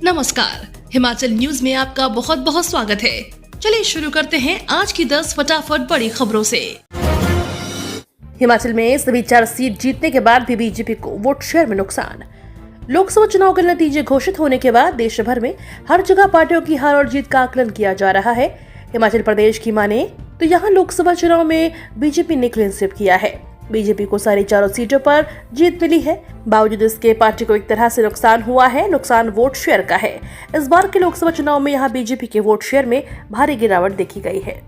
नमस्कार, हिमाचल न्यूज में आपका बहुत बहुत स्वागत है। चलिए शुरू करते हैं आज की 10 फटाफट बड़ी खबरों से। हिमाचल में सभी 4 सीट जीतने के बाद भी बीजेपी को वोट शेयर में नुकसान। लोकसभा चुनाव के नतीजे घोषित होने के बाद देश भर में हर जगह पार्टियों की हार और जीत का आकलन किया जा रहा है। हिमाचल प्रदेश की माने तो यहाँ लोकसभा चुनाव में बीजेपी ने क्लीन स्वीप किया है। बीजेपी को सारी 4 सीटों पर जीत मिली है। बावजूद इसके पार्टी को एक तरह से नुकसान हुआ है। नुकसान वोट शेयर का है। इस बार के लोकसभा चुनाव में यहाँ बीजेपी के वोट शेयर में भारी गिरावट देखी गई है।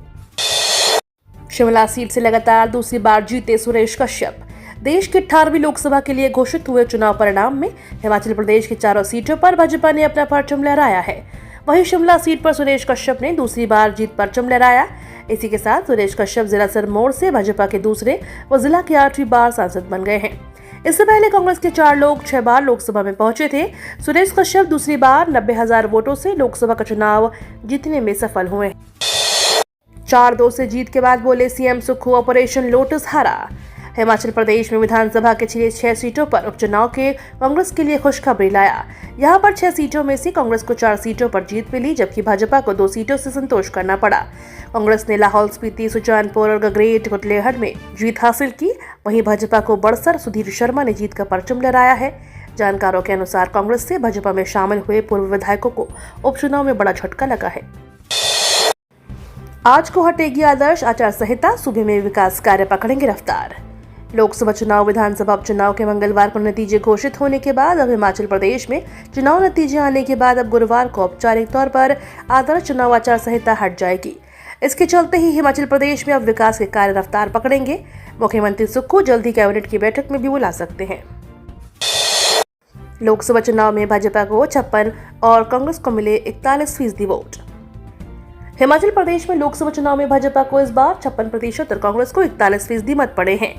शिमला सीट से लगातार दूसरी बार जीते सुरेश कश्यप। देश के 18वीं लोकसभा के लिए घोषित हुए चुनाव परिणाम में हिमाचल प्रदेश की 4 सीटों पर भाजपा ने अपना परचम लहराया है। वहीं शिमला सीट पर सुरेश कश्यप ने दूसरी बार जीत परचम लहराया। इसी के साथ सुरेश कश्यप जिला सिरमौर से भाजपा के दूसरे व जिला की 8वीं बार सांसद बन गए हैं। इससे पहले कांग्रेस के 4 लोग 6 बार लोकसभा में पहुंचे थे। सुरेश कश्यप दूसरी बार 90,000 वोटों से लोकसभा का चुनाव जीतने में सफल हुए। 4-2 से जीत के बाद बोले सीएम सुक्खू ऑपरेशन लोटस हारा। हिमाचल प्रदेश में विधानसभा के 6 सीटों पर उपचुनाव के कांग्रेस के लिए खुशखबरी लाया। यहां पर 6 सीटों में से कांग्रेस को 4 सीटों पर जीत मिली, जबकि भाजपा को 2 सीटों से संतोष करना पड़ा। कांग्रेस ने लाहौल स्पीति, सुजानपुर और गगरेट कुटलेहड़ में जीत हासिल की। वहीं भाजपा को बड़सर सुधीर शर्मा ने जीत का परचम लहराया है। जानकारों के अनुसार कांग्रेस से भाजपा में शामिल हुए पूर्व विधायकों को उपचुनाव में बड़ा झटका लगा है। आज को हटेगी आदर्श आचार संहिता, सूबे में विकास कार्य पकड़ेंगे रफ्तार। लोकसभा चुनाव, विधानसभा उपचुनाव के मंगलवार को नतीजे घोषित होने के बाद अब हिमाचल प्रदेश में चुनाव नतीजे आने के बाद अब गुरुवार को औपचारिक तौर पर आदर्श चुनाव आचार संहिता हट जाएगी। इसके चलते ही हिमाचल प्रदेश में अब विकास के कार्य रफ्तार पकड़ेंगे। मुख्यमंत्री सुक्खू जल्द ही कैबिनेट की बैठक में भी बुला सकते हैं। लोकसभा चुनाव में भाजपा को 56 और कांग्रेस को मिले 41% वोट। हिमाचल प्रदेश में लोकसभा चुनाव में भाजपा को इस बार 56% और कांग्रेस को 41% मत पड़े हैं।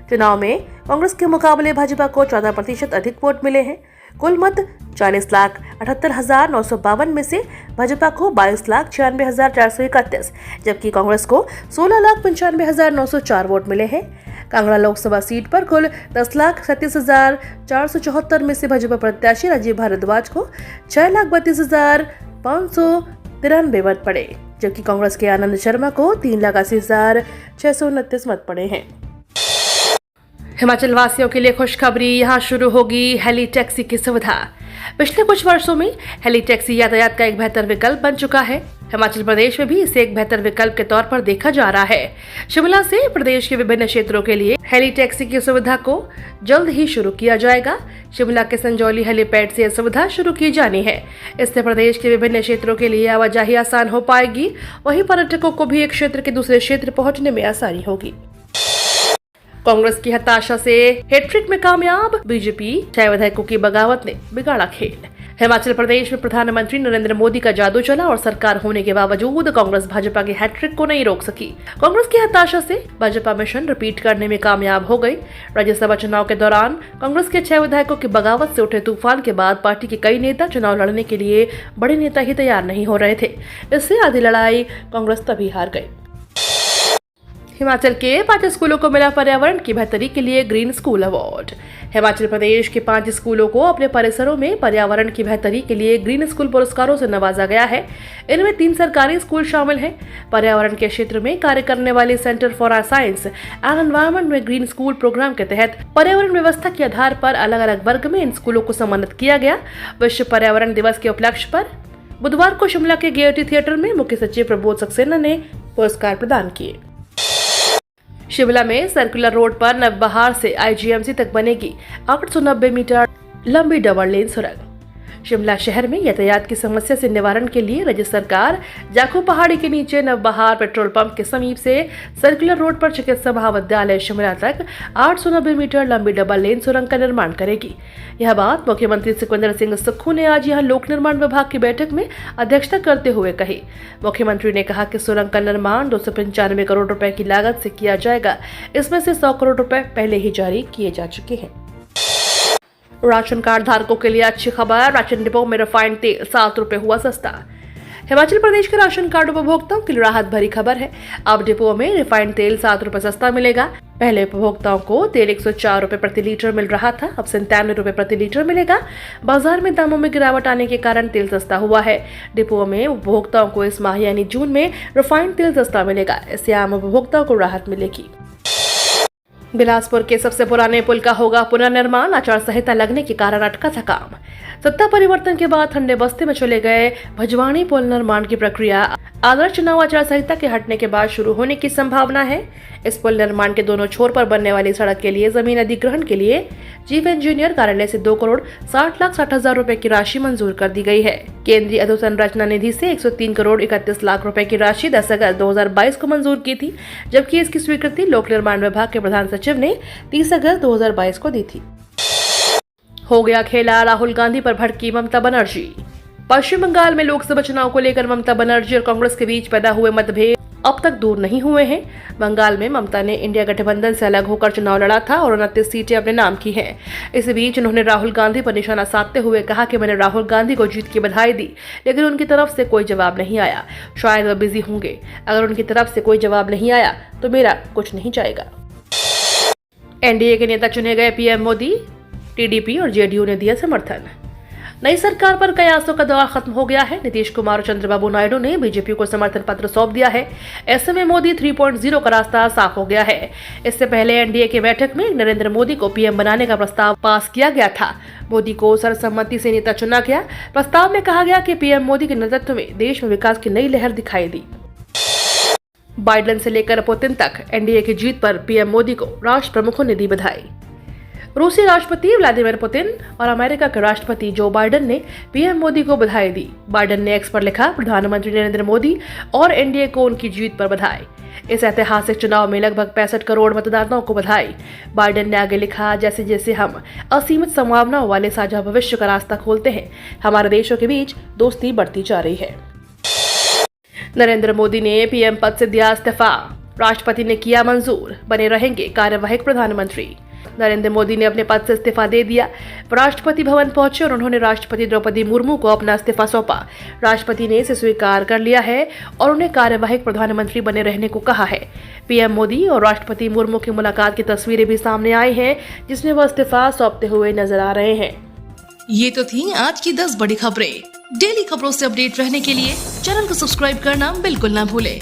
चुनाव में कांग्रेस के मुकाबले भाजपा को 14% अधिक वोट मिले हैं। कुल मत 40,78,952 में से भाजपा को 22,96,431, जबकि कांग्रेस को 16,95,904 वोट मिले हैं। कांगड़ा लोकसभा सीट पर कुल 10,37,474 में से भाजपा प्रत्याशी राजीव भारद्वाज को 6,32,593 मत पड़े, जबकि कांग्रेस के आनंद शर्मा को 3,80,629 मत पड़े हैं। हिमाचल वासियों के लिए खुशखबरी, यहां शुरू होगी हेली टैक्सी की सुविधा। पिछले कुछ वर्षों में हेली टैक्सी यातायात का एक बेहतर विकल्प बन चुका है। हिमाचल प्रदेश में भी इसे एक बेहतर विकल्प के तौर पर देखा जा रहा है। शिमला से प्रदेश के विभिन्न क्षेत्रों के लिए हेली टैक्सी की सुविधा को जल्द ही शुरू किया जाएगा। शिमला के संजौली हेलीपैड से यह सुविधा शुरू की जानी है। इससे प्रदेश के विभिन्न क्षेत्रों के लिए आवाजाही आसान हो पाएगी। वहीं पर्यटकों को भी एक क्षेत्र के दूसरे क्षेत्र पहुंचने में आसानी होगी। कांग्रेस की हताशा से हैट्रिक में कामयाब बीजेपी, 6 विधायकों की बगावत ने बिगाड़ा खेल। हिमाचल प्रदेश में प्रधानमंत्री नरेंद्र मोदी का जादू चला और सरकार होने के बावजूद कांग्रेस भाजपा की हैट्रिक को नहीं रोक सकी। कांग्रेस की हताशा से भाजपा मिशन रिपीट करने में कामयाब हो गई। राज्यसभा चुनाव के दौरान कांग्रेस के 6 विधायकों की बगावत से उठे तूफान के बाद पार्टी के कई नेता चुनाव लड़ने के लिए बड़े नेता ही तैयार नहीं हो रहे थे। इससे आधी लड़ाई कांग्रेस तभी हार गई। हिमाचल के 5 स्कूलों को मिला पर्यावरण की बेहतरी के लिए green school award. Himachal Pradesh के 5 स्कूलों को अपने परिसरों में पर्यावरण की बेहतरी के लिए ग्रीन स्कूल पुरस्कारों से नवाजा गया है। इनमें 3 सरकारी स्कूल शामिल हैं। पर्यावरण के क्षेत्र में कार्य करने वाले centre for science and environment में ग्रीन स्कूल प्रोग्राम के तहत पर्यावरण व्यवस्था के आधार पर अलग अलग वर्ग में इन स्कूलों को सम्मानित किया गया। विश्व पर्यावरण दिवस के उपलक्ष्य पर बुधवार को शिमला के गेयटी थिएटर में मुख्य सचिव प्रबोध सक्सेना ने पुरस्कार प्रदान किए। शिमला में सर्कुलर रोड पर नवबहार से आईजीएमसी तक बनेगी 890 मीटर लंबी डबल लेन सुरंग। शिमला शहर में यातायात की समस्या से निवारण के लिए राज्य सरकार जाखू पहाड़ी के नीचे नवबहार पेट्रोल पंप के समीप से सर्कुलर रोड पर चिकित्सा महाविद्यालय शिमला तक 890 मीटर लंबी डबल लेन सुरंग का निर्माण करेगी। यह बात मुख्यमंत्री सुखविंदर सिंह सुक्खू ने आज यहां लोक निर्माण विभाग की बैठक में अध्यक्षता करते हुए कही। मुख्यमंत्री ने कहा कि सुरंग का निर्माण 295 करोड़ रुपए की लागत से किया जाएगा। इसमें से 100 करोड़ रुपए पहले ही जारी किए जा चुके हैं। राशन कार्ड धारकों के लिए अच्छी खबर, राशन डिपो में रिफाइंड तेल 7 रुपए हुआ सस्ता। हिमाचल प्रदेश के राशन कार्ड उपभोक्ताओं के लिए राहत भरी खबर है। अब डिपो में रिफाइंड तेल 7 रुपए सस्ता मिलेगा। पहले उपभोक्ताओं को तेल 104 रुपए प्रति लीटर मिल रहा था, अब 97 रुपए प्रति लीटर मिलेगा। बाजार में दामों में गिरावट आने के कारण तेल सस्ता हुआ है। डिपोओं में उपभोक्ताओं को इस माह यानी जून में रिफाइंड तेल सस्ता मिलेगा। इससे आम उपभोक्ताओं को राहत मिलेगी। बिलासपुर के सबसे पुराने पुल का होगा पुनर्निर्माण, आचार संहिता लगने के कारण अटका था काम। सत्ता परिवर्तन के बाद ठंडे बस्ती में चले गए भजवानी पुल निर्माण की प्रक्रिया आदर्श चुनाव आचार संहिता के हटने के बाद शुरू होने की संभावना है। इस पुल निर्माण के दोनों छोर पर बनने वाली सड़क के लिए जमीन अधिग्रहण के लिए चीफ इंजीनियर कार्यालय से 2,60,60,000 रुपए की राशि मंजूर कर दी गई है। केंद्रीय अधोसंरचना निधि से 103,31,00,000 रुपए की राशि 10 अगस्त 2022 को मंजूर की थी, जबकि इसकी स्वीकृति लोक निर्माण विभाग के प्रधान सचिव ने 30 अगस्त 2022 को दी थी। हो गया खेला, राहुल गांधी पर भड़की ममता बनर्जी। पश्चिम बंगाल में लोकसभा चुनाव को लेकर ममता बनर्जी और कांग्रेस के बीच पैदा हुए मतभेद अब तक दूर नहीं हुए हैं। बंगाल में ममता ने इंडिया गठबंधन से अलग होकर चुनाव लड़ा था और 29 सीटें अपने नाम की हैं। इस बीच उन्होंने राहुल गांधी पर निशाना साधते हुए कहा कि मैंने राहुल गांधी को जीत की बधाई दी, लेकिन उनकी तरफ से कोई जवाब नहीं आया। शायद वह बिजी होंगे। अगर उनकी तरफ से कोई जवाब नहीं आया तो मेरा कुछ नहीं जाएगा। एनडीए के नेता चुने गए पीएम मोदी, टीडीपी और जेडीयू ने दिया समर्थन। नई सरकार पर कयासों का दौर खत्म हो गया है। नीतीश कुमार और चंद्रबाबू नायडू ने बीजेपी को समर्थन पत्र सौंप दिया है। ऐसे में मोदी 3.0 का रास्ता साफ हो गया है। इससे पहले एनडीए की बैठक में नरेंद्र मोदी को पीएम बनाने का प्रस्ताव पास किया गया था। मोदी को सर्वसम्मति से नेता चुना गया। प्रस्ताव में कहा गया कि पीएम मोदी के नेतृत्व में देश में विकास की नई लहर दिखाई दी। बाइडेन से लेकर पुतिन तक एनडीए की जीत पर पीएम मोदी को राष्ट्र प्रमुखों ने दी बधाई। रूसी राष्ट्रपति व्लादिमीर पुतिन और अमेरिका के राष्ट्रपति जो बाइडेन ने पीएम मोदी को बधाई दी। बाइडेन ने एक्स पर लिखा, प्रधानमंत्री नरेंद्र मोदी और एनडीए को उनकी जीत पर बधाई। इस ऐतिहासिक चुनाव में लगभग 65 करोड़ मतदाताओं को बधाई। बाइडेन ने आगे लिखा, जैसे जैसे हम असीमित संभावनाओं वाले साझा भविष्य का रास्ता खोलते हैं, हमारे देशों के बीच दोस्ती बढ़ती जा रही है। नरेंद्र मोदी ने पीएम पद से दिया इस्तीफा, राष्ट्रपति ने किया मंजूर, बने रहेंगे कार्यवाहक प्रधानमंत्री। नरेंद्र मोदी ने अपने पद से इस्तीफा दे दिया। राष्ट्रपति भवन पहुंचे और उन्होंने राष्ट्रपति द्रौपदी मुर्मू को अपना इस्तीफा सौंपा। राष्ट्रपति ने इसे स्वीकार कर लिया है और उन्हें कार्यवाहक प्रधानमंत्री बने रहने को कहा है। पीएम मोदी और राष्ट्रपति मुर्मू की मुलाकात की तस्वीरें भी सामने आई हैं, जिसमें वह इस्तीफा सौंपते हुए नजर आ रहे हैं। ये तो थी आज की 10 बड़ी खबरें। डेली खबरों से अपडेट रहने के लिए चैनल को सब्सक्राइब करना बिल्कुल ना भूलें।